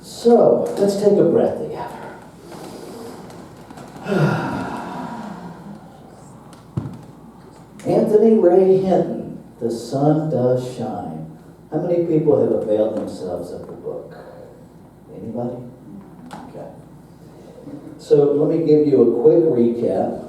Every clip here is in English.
So, let's take a breath together. Anthony Ray Hinton, The Sun Does Shine. How many people have availed themselves of the book? Anybody? Okay. So let me give you a quick recap.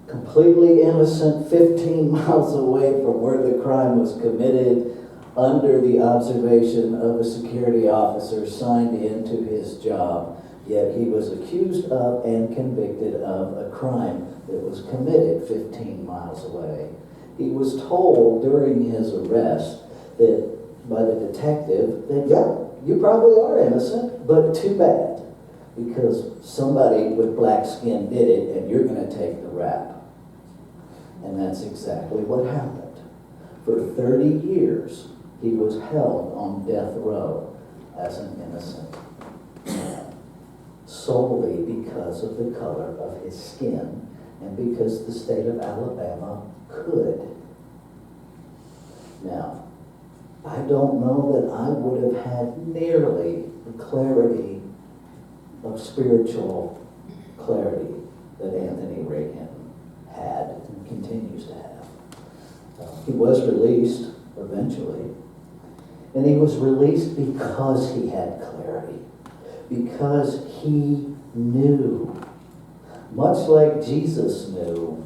Completely innocent, 15 miles away from where the crime was committed, under the observation of a security officer signed into his job, yet he was accused of and convicted of a crime that was committed 15 miles away. He was told during his arrest that by the detective that, yeah, you probably are innocent, but too bad, because somebody with black skin did it and you're going to take the rap. And that's exactly what happened. For 30 years, he was held on death row as an innocent man, solely because of the color of his skin and because the state of Alabama could. Now, I don't know that I would have had nearly the clarity of spiritual clarity that Anthony Ray Hinton had and continues to have. He was released eventually, and he was released because he had clarity, because he knew, much like Jesus knew,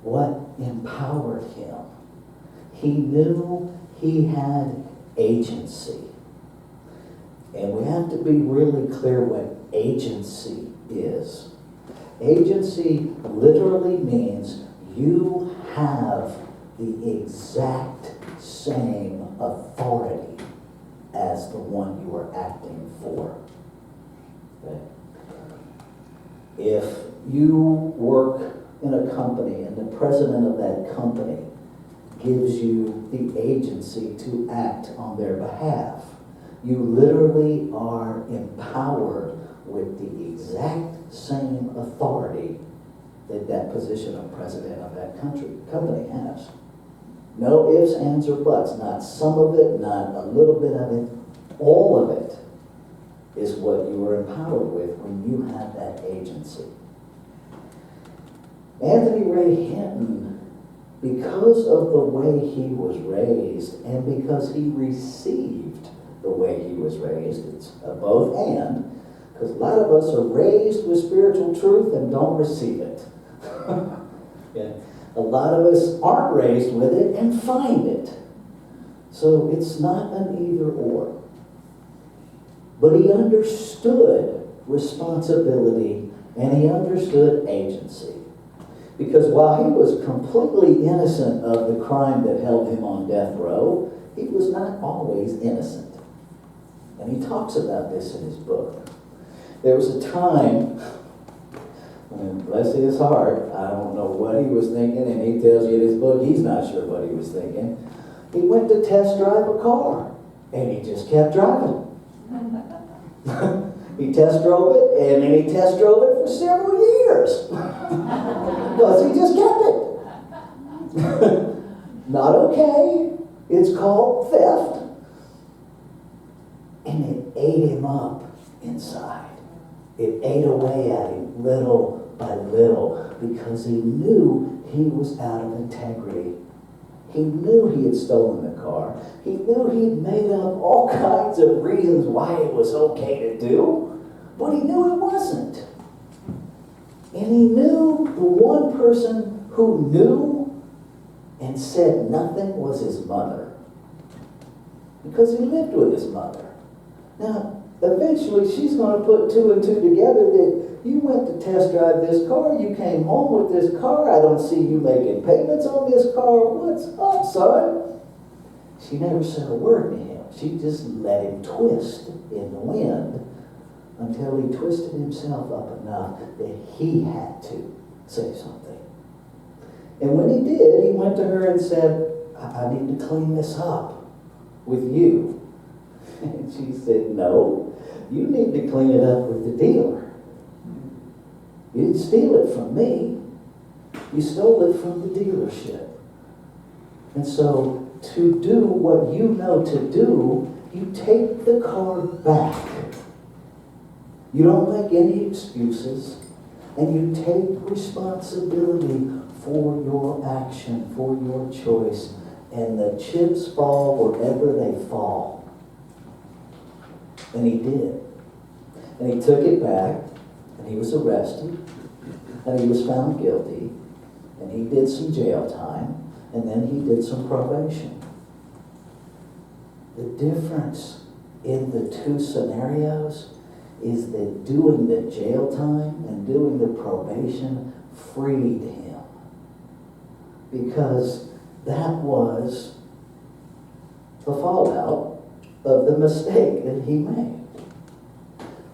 what empowered him. He knew he had agency. And we have to be really clear what agency is. Agency literally means you have the exact same authority as the one you are acting for. Okay? If you work in a company and the president of that company gives you the agency to act on their behalf, you literally are empowered with the exact same authority that that position of president of that company has. No ifs, ands, or buts. Not some of it, not a little bit of it. All of it is what you are empowered with when you have that agency. Anthony Ray Hinton, because of the way he was raised and because he received the way he was raised, it's a both and, because a lot of us are raised with spiritual truth and don't receive it. Yeah. A lot of us aren't raised with it and find it. So it's not an either or. But he understood responsibility and he understood agency. Because while he was completely innocent of the crime that held him on death row, he was not always innocent. And he talks about this in his book. There was a time, and bless his heart, I don't know what he was thinking, and he tells you in his book he's not sure what he was thinking. He went to test drive a car, and he just kept driving. He test drove it, and then he test drove it for several years. Because he just kept it. Not okay. It's called theft. And it ate him up inside. It ate away at him little by little because he knew he was out of integrity. He knew he had stolen the car. He knew he'd made up all kinds of reasons why it was okay to do, but he knew it wasn't. And he knew the one person who knew and said nothing was his mother, because he lived with his mother. Now, eventually she's going to put two and two together that you went to test drive this car, you came home with this car, I don't see you making payments on this car, what's up, son? She never said a word to him. She just let him twist in the wind until he twisted himself up enough that he had to say something. And when he did, he went to her and said, I need to clean this up with you. And she said, no, you need to clean it up with the dealer. You didn't steal it from me. You stole it from the dealership. And so to do what you know to do, you take the car back. You don't make any excuses, and you take responsibility for your action, for your choice, and the chips fall wherever they fall. And he did. And he took it back, and he was arrested, and he was found guilty, and he did some jail time, and then he did some probation. The difference in the two scenarios is that doing the jail time and doing the probation freed him. Because that was the fallout of the mistake that he made.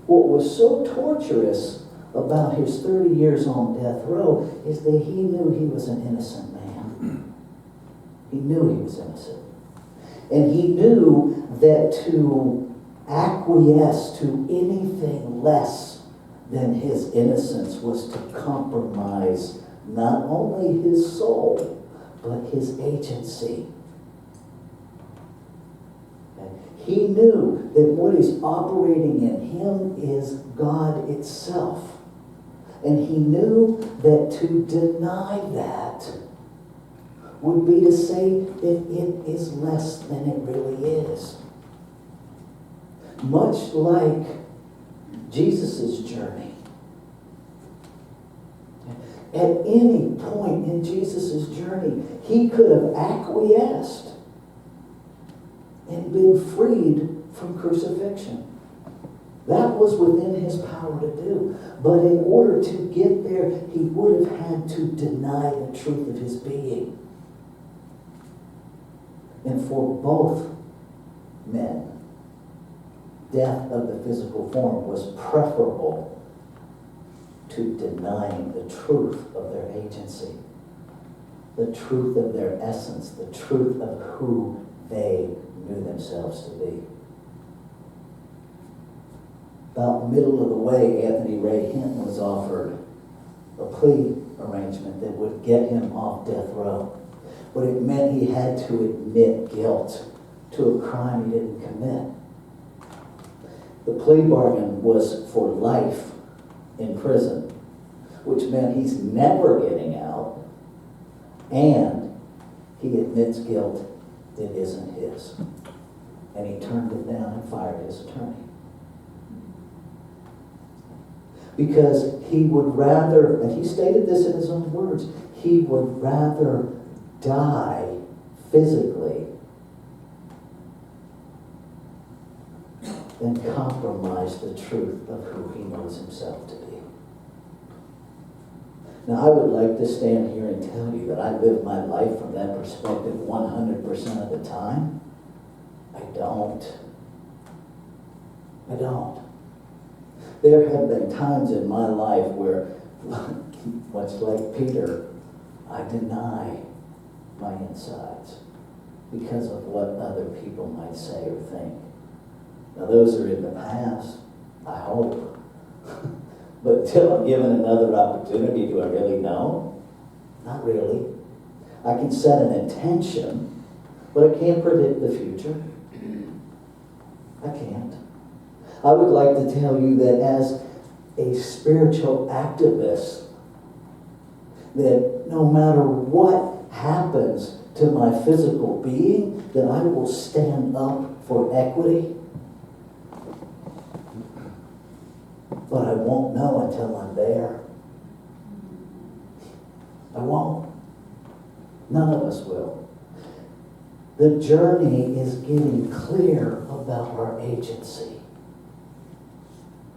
What was so torturous about his 30 years on death row is that he knew he was an innocent man. He knew he was innocent. And he knew that to acquiesce to anything less than his innocence was to compromise not only his soul, but his agency. He knew that what is operating in him is God itself. And he knew that to deny that would be to say that it is less than it really is. Much like Jesus' journey. At any point in Jesus' journey, he could have acquiesced and been freed from crucifixion. That was within his power to do. But in order to get there, he would have had to deny the truth of his being. And for both men, death of the physical form was preferable to denying the truth of their agency, the truth of their essence, the truth of who they knew themselves to be. About middle of the way, Anthony Ray Hinton was offered a plea arrangement that would get him off death row. But it meant he had to admit guilt to a crime he didn't commit. The plea bargain was for life in prison, which meant he's never getting out, and he admits guilt that isn't his. And he turned it down and fired his attorney. Because he would rather, and he stated this in his own words, he would rather die physically than compromise the truth of who he knows himself to be. Now, I would like to stand here and tell you that I live my life from that perspective 100% of the time. I don't. There have been times in my life where, much like Peter, I deny my insides because of what other people might say or think. Now, those are in the past, I hope. But until I'm given another opportunity, do I really know? Not really. I can set an intention, but I can't predict the future. I can't. I would like to tell you that as a spiritual activist, that no matter what happens to my physical being, that I will stand up for equity. But I won't know until I'm there. I won't. None of us will. The journey is getting clear about our agency.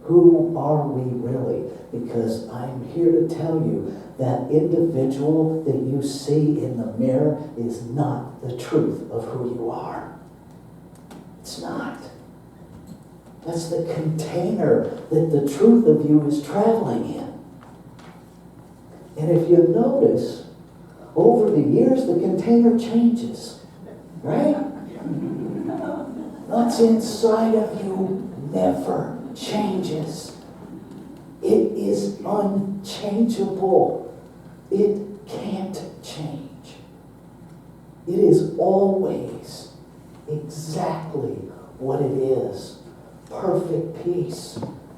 Who are we really? Because I'm here to tell you that individual that you see in the mirror is not the truth of who you are. It's not. That's the container that the truth of you is traveling in. And if you notice, over the years, the container changes. Right? What's inside of you never changes. It is unchangeable. It It is always exactly what it is. Perfect peace,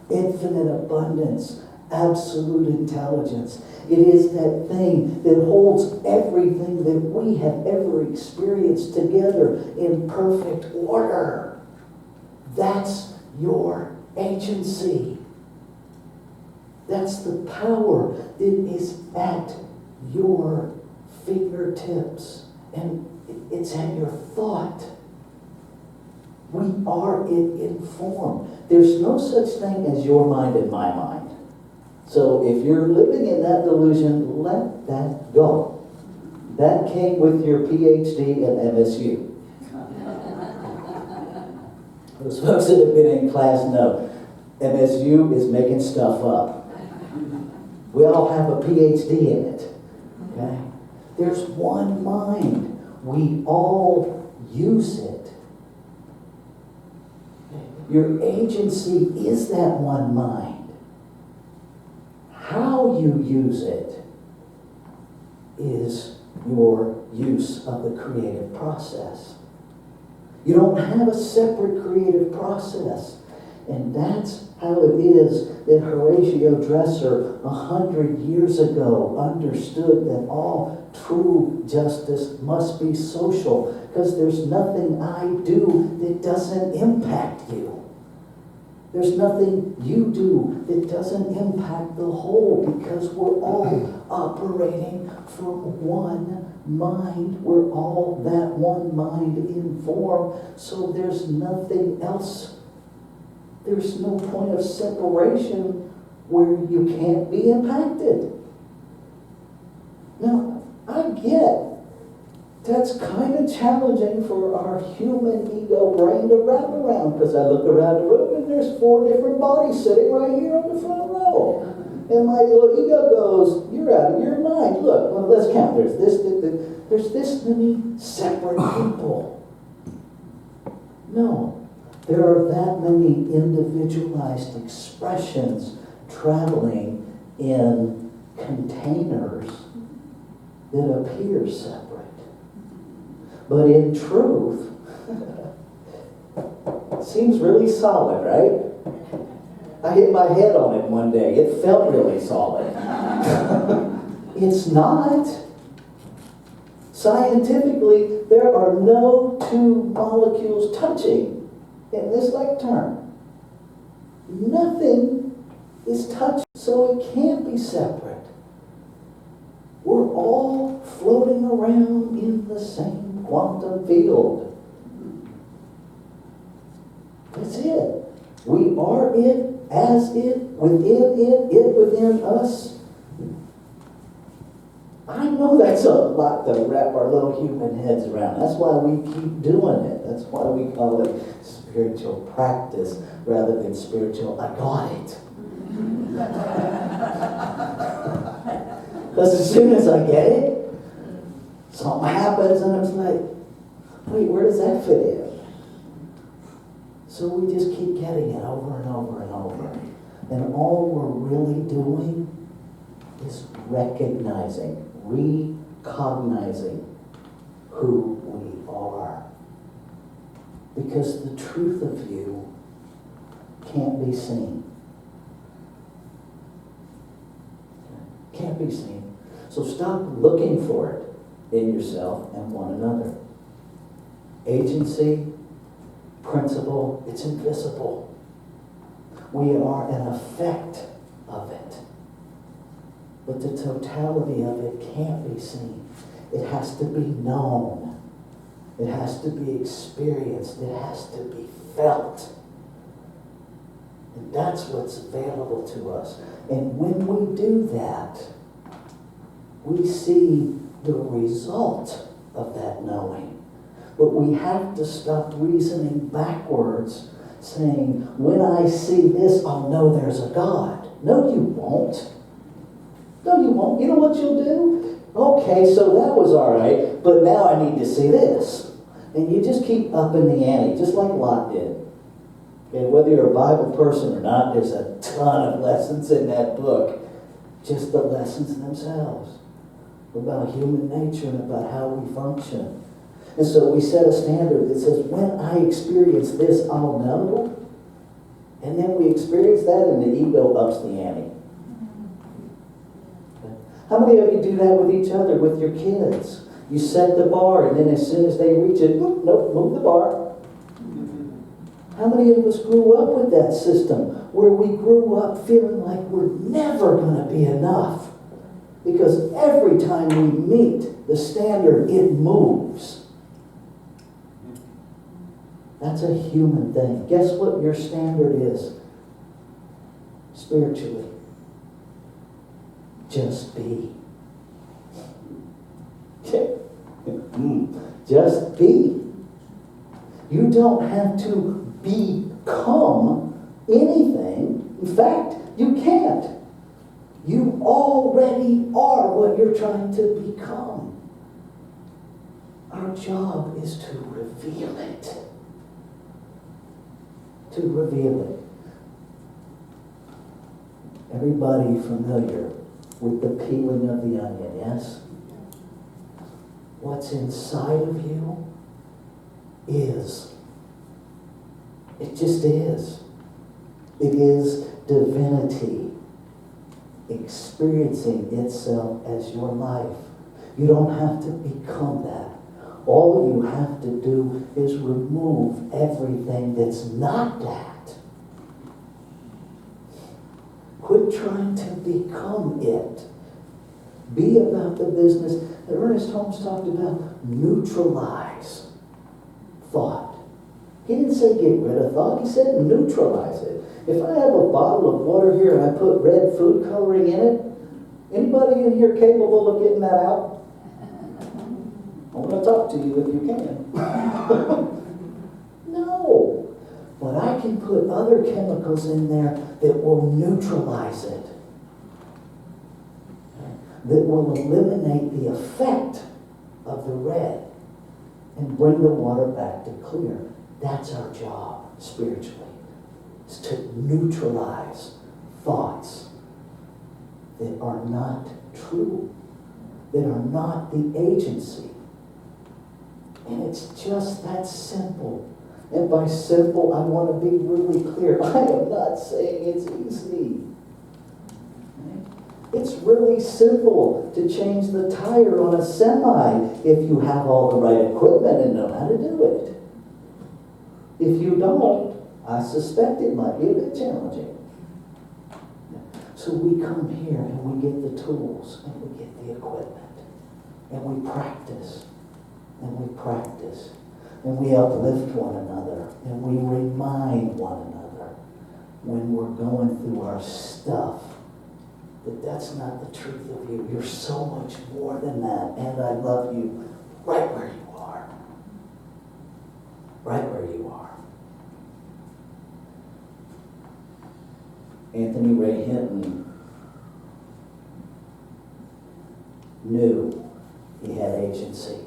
infinite abundance, absolute intelligence. It is that thing that holds everything that we have ever experienced together in perfect order. That's your agency. That's the power that is at your fingertips. And it's at your thought. We are it in form. There's no such thing as your mind and my mind. So if you're living in that delusion, let that go. That came with your PhD at MSU. Those folks that have been in class know MSU is making stuff up. We all have a PhD in it. Okay? There's one mind. We all use it. Your agency is that one mind. How you use it is your use of the creative process. You don't have a separate creative process. And that's how it is that Horatio Dresser 100 years ago understood that all true justice must be social, because there's nothing I do that doesn't impact you. There's nothing you do that doesn't impact the whole, because we're all operating from one mind. We're all that one mind in form. So there's nothing else. There's no point of separation where you can't be impacted. Now, I get that's kind of challenging for our human ego brain to wrap around, because I look around the room and there's 4 different bodies sitting right here on the front row. And my little ego goes, you're out of your mind. Look, well, let's count. There's this many separate people. No. There are that many individualized expressions traveling in containers that appear separate. But in truth, it seems really solid, right? I hit my head on it one day. It felt really solid. It's not. Scientifically, there are no 2 molecules touching in this lectern. Nothing is touched, so it can't be separate. We're all floating around in the same quantum field. That's it. We are it, as it, it within us. I know that's a lot to wrap our little human heads around. That's why we keep doing it. That's why we call it spiritual practice rather than spiritual, I got it. Because as soon as I get it, something happens and it's like, wait, where does that fit in? So we just keep getting it over and over and over. And all we're really doing is recognizing, recognizing who we are. Because the truth of you can't be seen. Can't be seen. So stop looking for it in yourself and one another. Agency, principle, it's invisible. We are an effect of it. But the totality of it can't be seen. It has to be known. It has to be experienced. It has to be felt. And that's what's available to us. And when we do that, we see the result of that knowing. But we have to stop reasoning backwards, saying, when I see this, I'll know there's a God. No, you won't. No, you won't. You know what you'll do? Okay, so that was all right, but now I need to see this. And you just keep upping the ante, just like Lot did. Okay, whether you're a Bible person or not, there's a ton of lessons in that book. Just the lessons themselves. About human nature and about how we function. And so we set a standard that says, when I experience this, I'll know. And then we experience that and the ego ups the ante. How many of you do that with each other, with your kids? You set the bar, and then as soon as they reach it, nope, move the bar. How many of us grew up with that system where we grew up feeling like we're never going to be enough? Because every time we meet the standard, it moves. That's a human thing. Guess what your standard is? Spiritually. Just be. Just be. You don't have to become anything. In fact, you can't. You already are what you're trying to become. Our job is to reveal it. To reveal it. Everybody familiar with the peeling of the onion, yes? What's inside of you is. It just is. It is divinity experiencing itself as your life. You don't have to become that. All you have to do is remove everything that's not that. Quit trying to become it. Be about the business that Ernest Holmes talked about. Neutralize thought. He didn't say get rid of thought. He said neutralize it. If I have a bottle of water here and I put red food coloring in it, anybody in here capable of getting that out? I want to talk to you if you can. No. But I can put other chemicals in there that will neutralize it. That will eliminate the effect of the red and bring the water back to clear. That's our job spiritually. Is to neutralize thoughts that are not true, that are not the agency. And it's just that simple. And by simple, I want to be really clear. I am not saying it's easy. It's really simple to change the tire on a semi if you have all the right equipment and know how to do it. If you don't, I suspect it might be a bit challenging. So we come here and we get the tools and we get the equipment and we practice and we practice and we uplift one another and we remind one another when we're going through our stuff that that's not the truth of you. You're so much more than that, and I love you right where you are. Right where you are. Anthony Ray Hinton knew he had agency.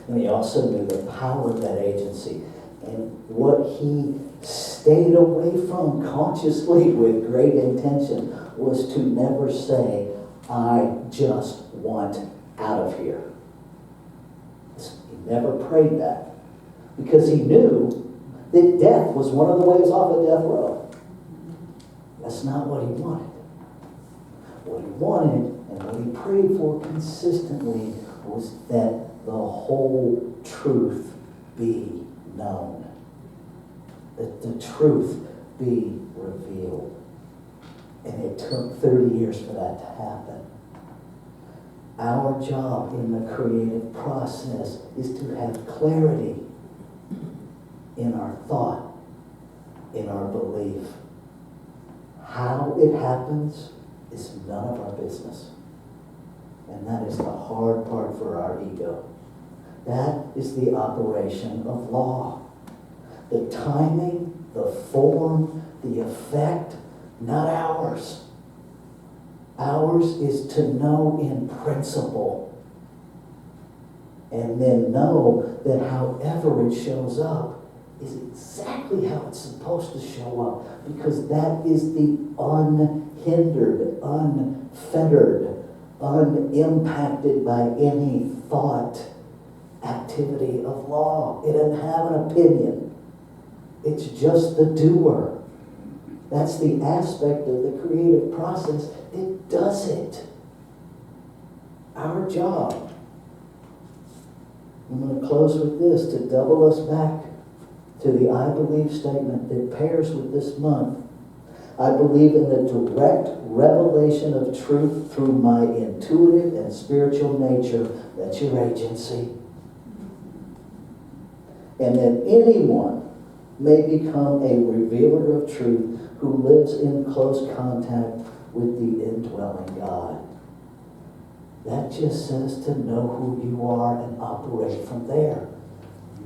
And he also knew the power of that agency. And what he stayed away from consciously with great intention was to never say, I just want out of here. He never prayed that. Because he knew that death was one of the ways off of death row. That's not what he wanted. What he wanted and what he prayed for consistently was that the whole truth be known. That the truth be revealed. And it took 30 years for that to happen. Our job in the creative process is to have clarity in our thought, in our belief. How it happens is none of our business. And that is the hard part for our ego. That is the operation of law. The timing, the form, the effect, not ours. Ours is to know in principle. And then know that however it shows up is exactly how it's supposed to show up. Because that is the unhindered, unfettered, unimpacted by any thought activity of law. It doesn't have an opinion. It's just the doer. That's the aspect of the creative process. It does it. Our job. I'm going to close with this to double us back to the I believe statement that pairs with this month. I believe in the direct revelation of truth through my intuitive and spiritual nature. That's your agency. And that anyone may become a revealer of truth who lives in close contact with the indwelling God. That just says to know who you are and operate from there.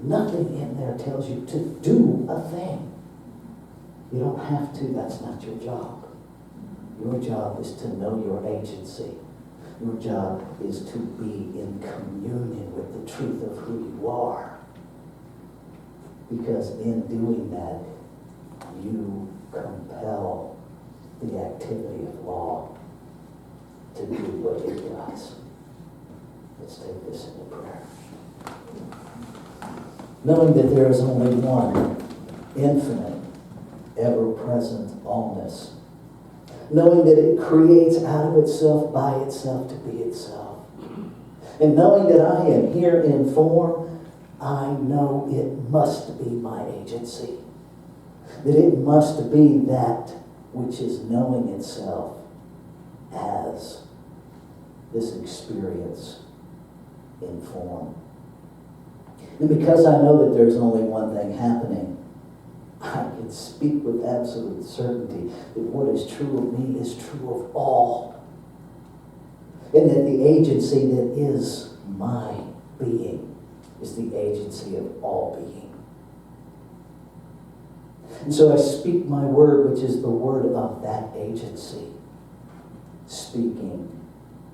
Nothing in there tells you to do a thing. You don't have to. That's not your job. Your job is to know your agency. Your job is to be in communion with the truth of who you are. Because in doing that, you compel the activity of law to do what it does. Let's take this into prayer. Knowing that there is only one infinite, ever-present allness. Knowing that it creates out of itself, by itself, to be itself. And knowing that I am here in form, I know it must be my agency. That it must be that which is knowing itself as this experience in form. And because I know that there's only one thing happening, I can speak with absolute certainty that what is true of me is true of all. And that the agency that is my being is the agency of all being. And so I speak my word, which is the word of that agency, speaking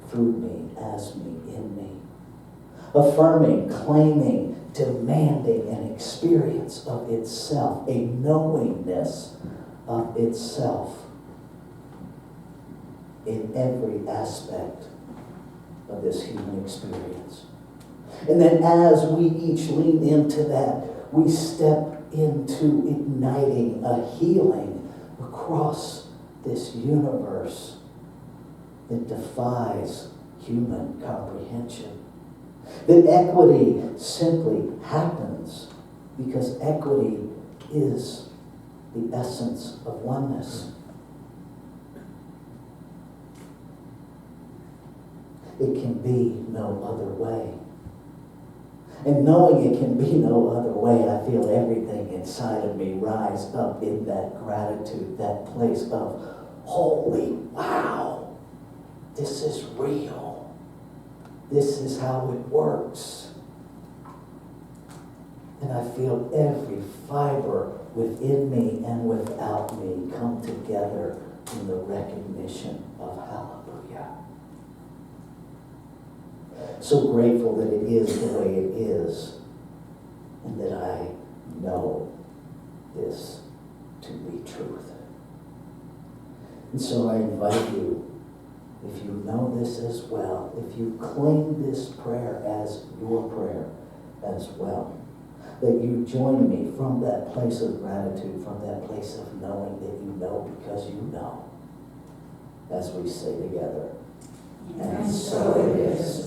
through me, as me, in me. Affirming, claiming, demanding an experience of itself, a knowingness of itself in every aspect of this human experience. And then as we each lean into that, we step into igniting a healing across this universe that defies human comprehension. That equity simply happens because equity is the essence of oneness. It can be no other way. And knowing it can be no other way, I feel everything inside of me rise up in that gratitude, that place of, holy wow, this is real. This is how it works. And I feel every fiber within me and without me come together in the recognition of hallelujah. So grateful that it is the way it is, and that I know this to be truth. And so I invite you, if you know this as well, if you claim this prayer as your prayer as well, that you join me from that place of gratitude, from that place of knowing that you know because you know, as we say together. And so it is.